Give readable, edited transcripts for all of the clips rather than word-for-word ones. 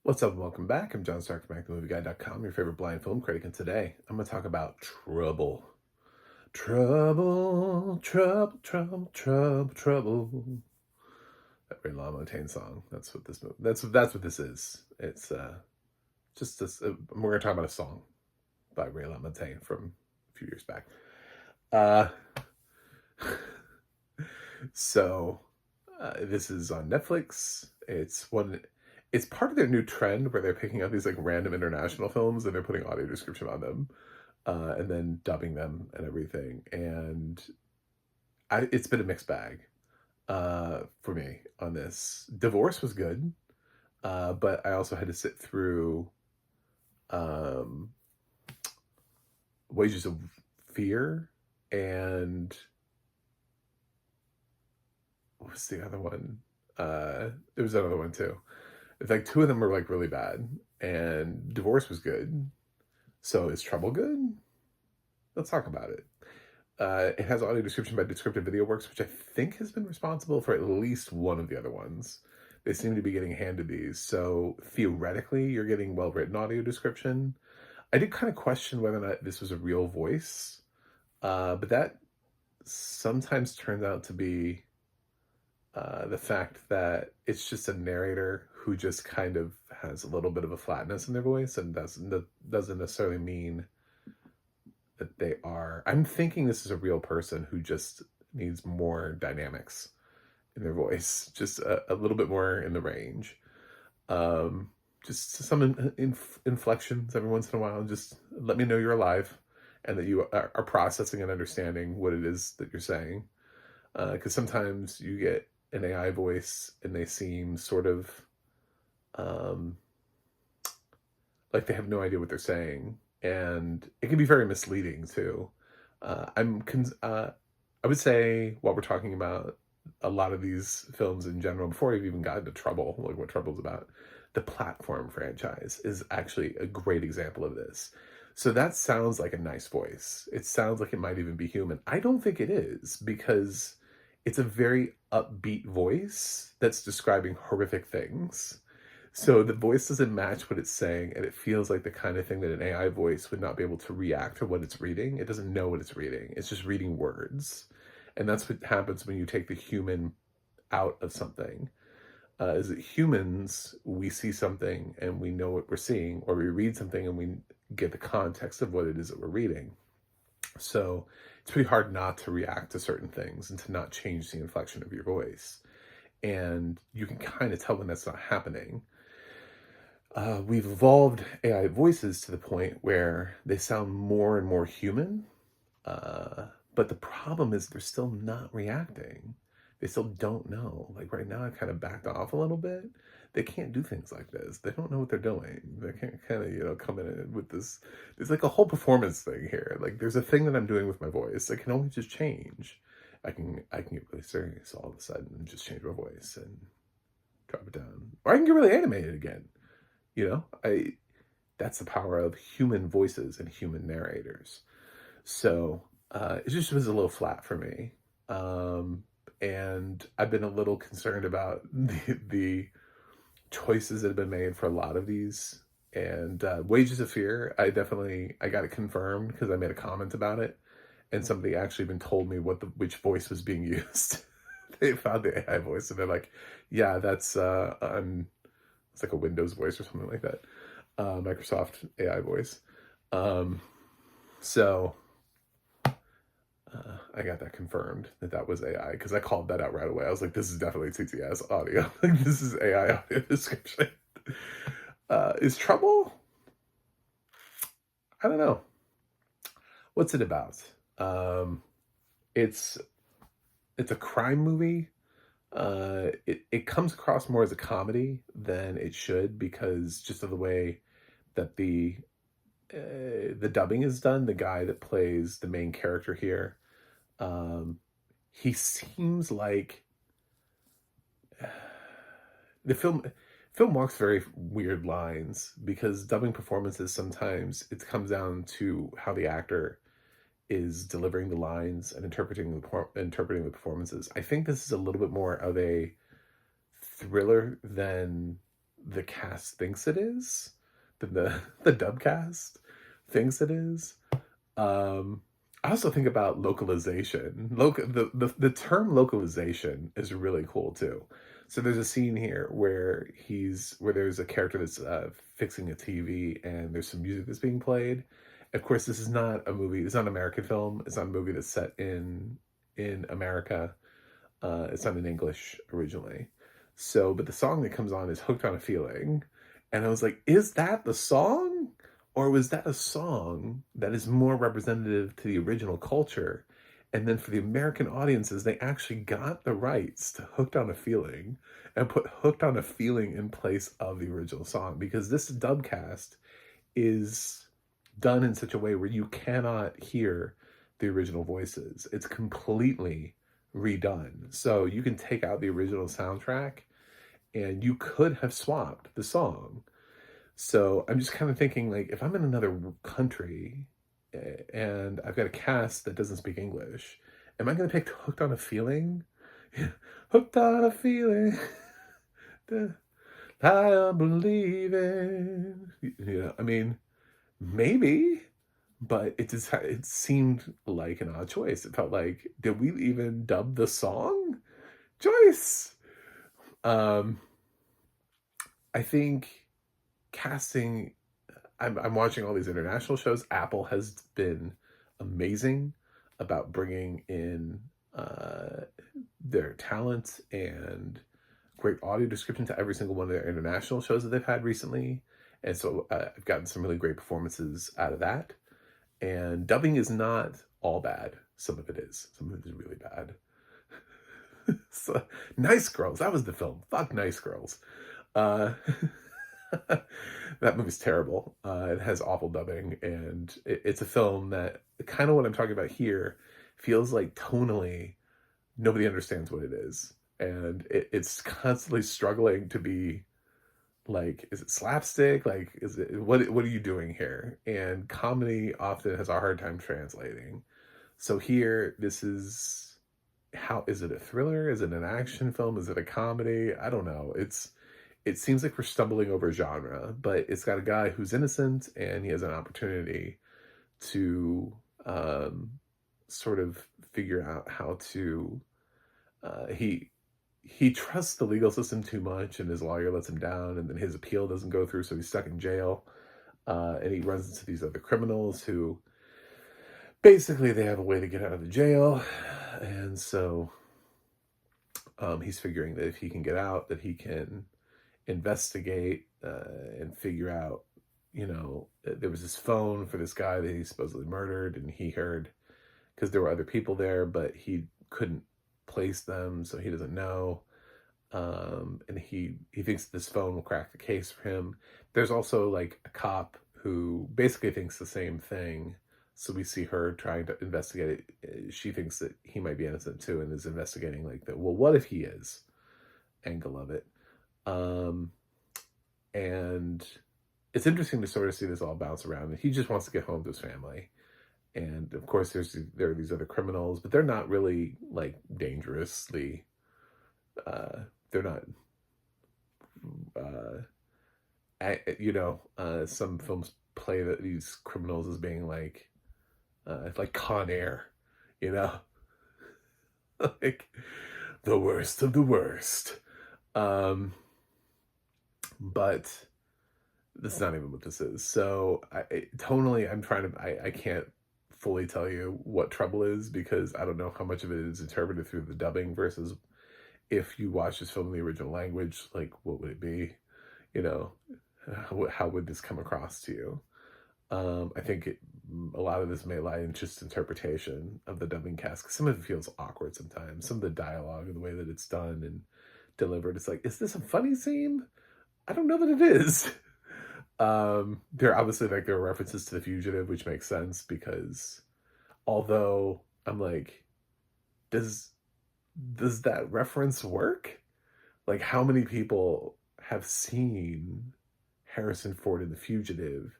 What's up and welcome back. I'm John Stark from MacTheMovieGuy.com, your favorite blind film critic, and today I'm going to talk about Trouble. Trouble, trouble, trouble, trouble, trouble. That Ray LaMontagne song. That's what this movie. That's what this is. It's just this. We're going to talk about a song by Ray LaMontagne from a few years back. Uh, so this is on Netflix. It's part of their new trend where they're picking up these like random international films and they're putting audio description on them, and then dubbing them and everything. And it's been a mixed bag for me on this. Divorce was good, but I also had to sit through um, Wages of Fear and what was the other one? There was another one too. It's like two of them were like really bad, and Divorce was good. So is Trouble good? Let's talk about it. It has audio description by Descriptive Video Works, which I think has been responsible for at least one of the other ones. They seem to be getting handed these. So theoretically, you're getting well-written audio description. I did kind of question whether or not this was a real voice, but that sometimes turns out to be the fact that it's just a narrator who just kind of has a little bit of a flatness in their voice, and doesn't necessarily mean that they are. I'm thinking this is a real person who just needs more dynamics in their voice, just a little bit more in the range. Just some inflections every once in a while. Just let me know you're alive and that you are processing and understanding what it is that you're saying. Because sometimes you get an AI voice and they seem sort of like they have no idea what they're saying, and it can be very misleading too. I would say while we're talking about a lot of these films in general, before we've even gotten to Trouble, like what Trouble's about, the Platform franchise is actually a great example of this. So that sounds like a nice voice. It sounds like it might even be human. I don't think it is, because it's a very upbeat voice that's describing horrific things. So the voice doesn't match what it's saying, and it feels like the kind of thing that an AI voice would not be able to react to what it's reading. It doesn't know what it's reading. It's just reading words. And that's what happens when you take the human out of something. Is that humans, we see something and we know what we're seeing, or we read something and we get the context of what it is that we're reading. So it's pretty hard not to react to certain things and to not change the inflection of your voice. And you can kind of tell when that's not happening. We've evolved AI voices to the point where they sound more and more human. But the problem is they're still not reacting. They still don't know. Like right now, I kind of backed off a little bit. They can't do things like this. They don't know what they're doing. They can't kind of, come in with this. There's like a whole performance thing here. Like there's a thing that I'm doing with my voice. I can only just change. I can get really serious all of a sudden and just change my voice and drop it down. Or I can get really animated again. That's the power of human voices and human narrators. So it just was a little flat for me. And I've been a little concerned about the choices that have been made for a lot of these. And Wages of Fear, I got it confirmed because I made a comment about it, and somebody actually even told me which voice was being used. They found the AI voice and they're like, yeah, that's it's like a Windows voice or something like that. Microsoft AI voice. So I got that confirmed that was AI, because I called that out right away. I was like, this is definitely TTS audio. This is AI audio description. Is Trouble? I don't know. What's it about? It's a crime movie. It comes across more as a comedy than it should, because just of the way that the dubbing is done. The guy that plays the main character here, he seems like the film walks very weird lines, because dubbing performances, sometimes it comes down to how the actor is delivering the lines and interpreting the performances. I think this is a little bit more of a thriller than the cast thinks it is, than the dub cast thinks it is. I also think about localization. The term localization is really cool too. So there's a scene here where there's a character that's fixing a TV, and there's some music that's being played. Of course, this is not a movie. It's not an American film. It's not a movie that's set in America. It's not in English originally. So, but the song that comes on is "Hooked on a Feeling," and I was like, "Is that the song?" Or was that a song that is more representative to the original culture? And then for the American audiences, they actually got the rights to Hooked on a Feeling and put Hooked on a Feeling in place of the original song, because this dubcast is done in such a way where you cannot hear the original voices. It's completely redone. So you can take out the original soundtrack and you could have swapped the song. So I'm just kind of thinking, like, if I'm in another country and I've got a cast that doesn't speak English, am I going to pick Hooked on a Feeling? Hooked on a Feeling. I am believing. I mean, maybe, but it seemed like an odd choice. It felt like, did we even dub the song? Joyce. I think casting, I'm watching all these international shows. Apple has been amazing about bringing in their talent and great audio description to every single one of their international shows that they've had recently. And so I've gotten some really great performances out of that. And dubbing is not all bad. Some of it is. Some of it is really bad. So, Nice Girls. That was the film. Fuck Nice Girls. That movie's terrible. It has awful dubbing, and it's a film that, kind of what I'm talking about here, feels like tonally nobody understands what it is, and it's constantly struggling to be like, is it slapstick? Like, is it what are you doing here? And comedy often has a hard time translating. So here, this is, how is it a thriller? Is it an action film? Is it a comedy? I don't know. It seems like we're stumbling over genre, but it's got a guy who's innocent, and he has an opportunity to sort of figure out how to. He trusts the legal system too much, and his lawyer lets him down, and then his appeal doesn't go through, so he's stuck in jail. And he runs into these other criminals who basically they have a way to get out of the jail, and so he's figuring that if he can get out, that he can investigate and figure out, there was this phone for this guy that he supposedly murdered, and he heard, because there were other people there, but he couldn't place them, so he doesn't know. And he thinks this phone will crack the case for him. There's also like a cop who basically thinks the same thing. So we see her trying to investigate it. She thinks that he might be innocent too, and is investigating like the, well, what if he is, angle of it. And it's interesting to sort of see this all bounce around. And he just wants to get home to his family. And of course, there are these other criminals, but they're not really like dangerously. They're not. Some films play these criminals as being like Con Air, like the worst of the worst. But this is not even what this is. So tonally, I can't fully tell you what Trouble is, because I don't know how much of it is interpreted through the dubbing versus if you watch this film in the original language, like what would it be? How would this come across to you? I think a lot of this may lie in just interpretation of the dubbing cast, because some of it feels awkward sometimes. Some of the dialogue and the way that it's done and delivered, it's like, is this a funny scene? I don't know that it is. There obviously, like, there are references to The Fugitive, which makes sense, because although I'm like, does that reference work? Like, how many people have seen Harrison Ford in The Fugitive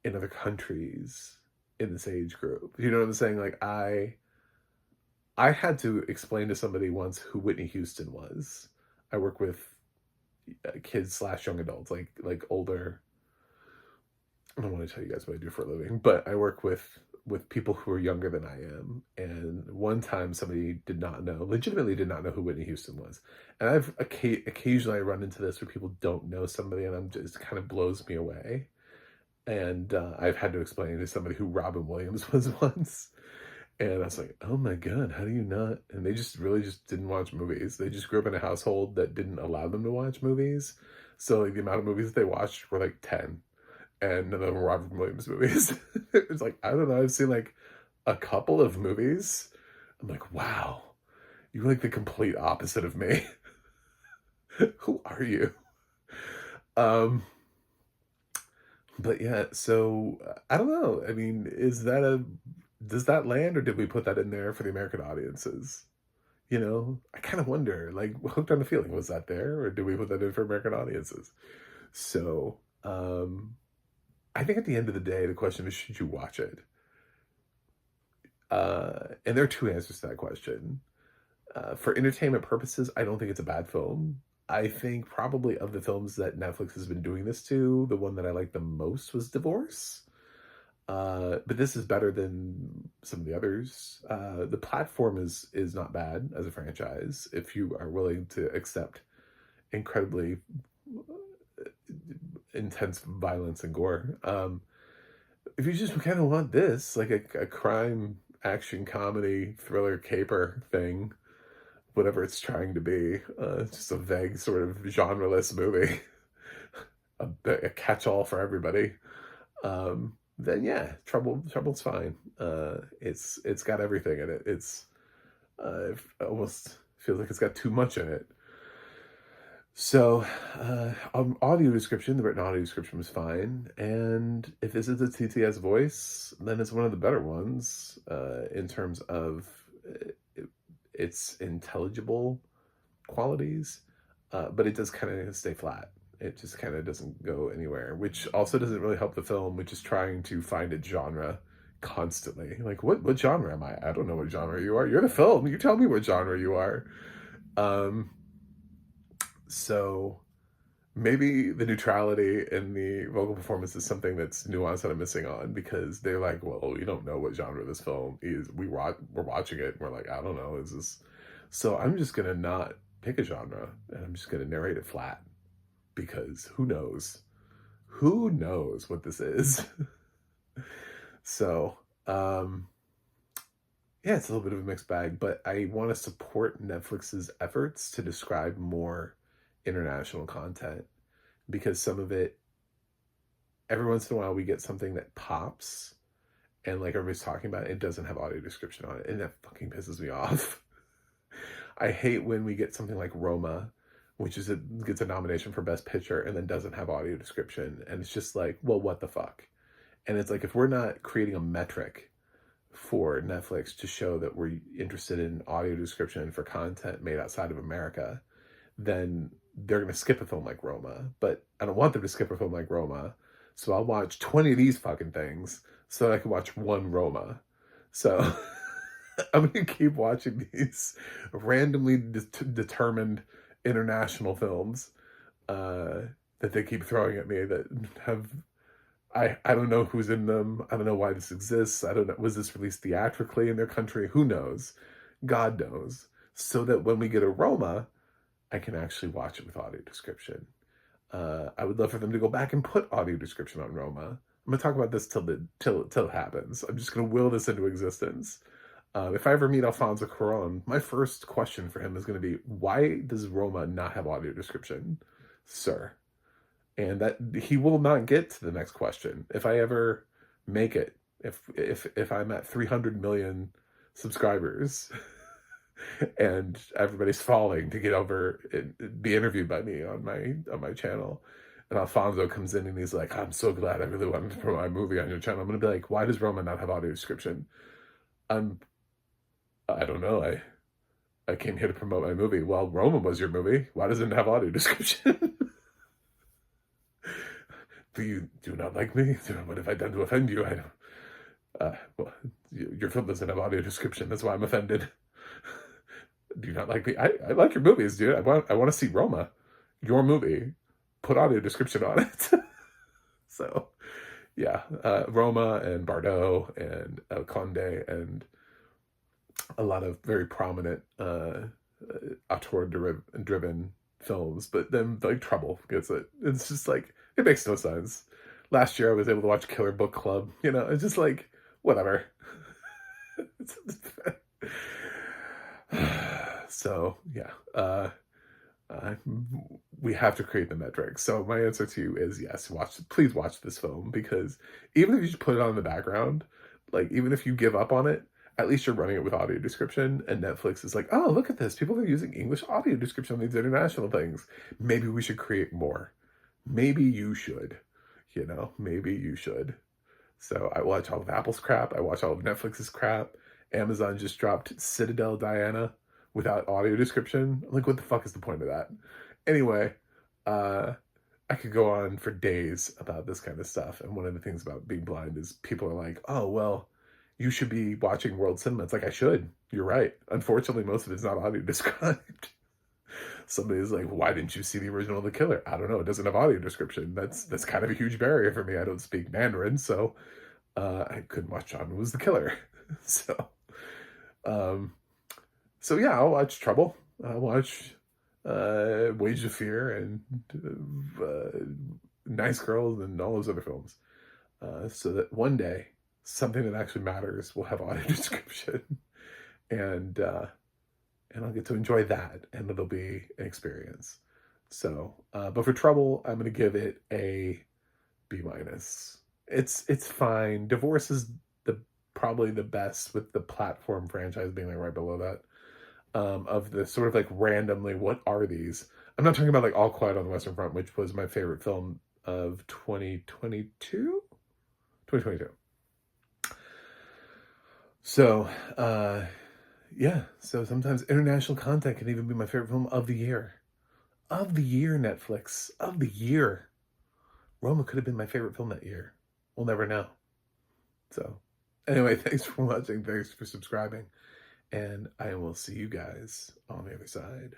in other countries in this age group? You know what I'm saying? Like, I had to explain to somebody once who Whitney Houston was. I work with kids slash young adults, like older. I don't want to tell you guys what I do for a living, but I work with people who are younger than I am. And one time somebody legitimately did not know who Whitney Houston was. And occasionally I run into this where people don't know somebody, and I'm just kind of blows me away. And I've had to explain to somebody who Robin Williams was once. And I was like, oh my God, how do you not? And they just really just didn't watch movies. They just grew up in a household that didn't allow them to watch movies. So like the amount of movies that they watched were like 10. And none of them were Robin Williams movies. It's like, I don't know, I've seen like a couple of movies. I'm like, wow, you're like the complete opposite of me. Who are you? Um, but yeah, so I don't know. I mean, does that land, or did we put that in there for the American audiences? You know, I kind of wonder, like, Hooked on a Feeling, was that there, or did we put that in for American audiences? So, I think at the end of the day, the question is, should you watch it? And there are two answers to that question. For entertainment purposes, I don't think it's a bad film. I think probably of the films that Netflix has been doing this to, the one that I liked the most was Divorce. But this is better than some of the others. The platform is not bad as a franchise if you are willing to accept incredibly intense violence and gore. If you just kind of want this, like a crime, action, comedy, thriller, caper thing, whatever it's trying to be, it's just a vague sort of genreless movie, a catch-all for everybody. Then yeah, Trouble's fine. It's got everything in it. It almost feels like it's got too much in it. So, audio description, the written audio description was fine. And if this is a TTS voice, then it's one of the better ones, in terms of its intelligible qualities. But it does kind of stay flat. It just kind of doesn't go anywhere, which also doesn't really help the film, which is trying to find its genre constantly. Like, what genre am I? I don't know what genre you are. You're the film. You tell me what genre you are. So maybe the neutrality in the vocal performance is something that's nuanced that I'm missing on, because they're like, well, you don't know what genre this film is. We're watching it, and we're like, I don't know, is this? So I'm just gonna not pick a genre, and I'm just gonna narrate it flat, because who knows? Who knows what this is? So, yeah, it's a little bit of a mixed bag, but I want to support Netflix's efforts to describe more international content, because some of it, every once in a while we get something that pops and like everybody's talking about it, it doesn't have audio description on it, and that fucking pisses me off. I hate when we get something like Roma, which gets a nomination for Best Picture and then doesn't have audio description, and it's just like, well, what the fuck? And it's like, if we're not creating a metric for Netflix to show that we're interested in audio description for content made outside of America, then they're going to skip a film like Roma. But I don't want them to skip a film like Roma, so I'll watch 20 of these fucking things so that I can watch one Roma. So I'm going to keep watching these randomly determined international films that they keep throwing at me that have, I don't know who's in them. I don't know why this exists. I don't know. Was this released theatrically in their country? Who knows? God knows. So that when we get a Roma, I can actually watch it with audio description. I would love for them to go back and put audio description on Roma. I'm gonna talk about this till it happens. I'm just gonna will this into existence. If I ever meet Alfonso Cuarón, my first question for him is gonna be, why does Roma not have audio description, sir? And that he will not get to the next question. If I ever make it, if I'm at 300 million subscribers, and everybody's falling to get over and be interviewed by me on my channel, and Alfonso comes in and he's like, I'm so glad, I really wanted to promote my movie on your channel. I'm gonna be like, why does Roma not have audio description? I don't know. I came here to promote my movie. Well, Roma was your movie. Why doesn't it have audio description? Do you do not like me? What have I done to offend you? I don't. Well, your film doesn't have audio description. That's why I'm offended. Do you not like me? I like your movies, dude. I want to see Roma. your movie, put audio description on it. So yeah, Roma and Bardot and El Conde and a lot of very prominent auteur-driven films, but then like Trouble gets it. It's just like it makes no sense. Last year I was able to watch Killer Book Club. You know, it's just like whatever. So yeah, uh, we have to create the metrics. So my answer to you is yes. Please watch this film because even if you just put it on in the background, like even if you give up on it, at least you're running it with audio description. And Netflix is like, oh, look at this. People are using English audio description on these international things. Maybe we should create more. Maybe you should. You know, maybe you should. So I watch all of Apple's crap. I watch all of Netflix's crap. Amazon just dropped Citadel Diana without audio description. Like, what the fuck is the point of that? Anyway, uh, I could go on for days about this kind of stuff. And one of the things about being blind is people are like, oh, well, you should be watching world cinema. It's like, I should. You're right. Unfortunately, most of it's not audio described. Somebody's like, why didn't you see the original The Killer? I don't know. It doesn't have audio description. That's kind of a huge barrier for me. I don't speak Mandarin, so I couldn't watch John Woo was The Killer. So, um, so yeah, I'll watch Trouble. I'll watch Wage of Fear and uh, Nice Girls and all those other films. So that one day, something that actually matters will have audio description. And and I'll get to enjoy that, and it'll be an experience. So, but for Trouble, I'm gonna give it a B minus. It's fine. Divorce is the probably the best, with the platform franchise being like right below that. Of the sort of like randomly, what are these? I'm not talking about like All Quiet on the Western Front, which was my favorite film of 2022. 2022. So, yeah, so sometimes international content can even be my favorite film of the year. Of the year, Netflix. Of the year. Roma could have been my favorite film that year. We'll never know. So, anyway, thanks for watching. Thanks for subscribing. And I will see you guys on the other side.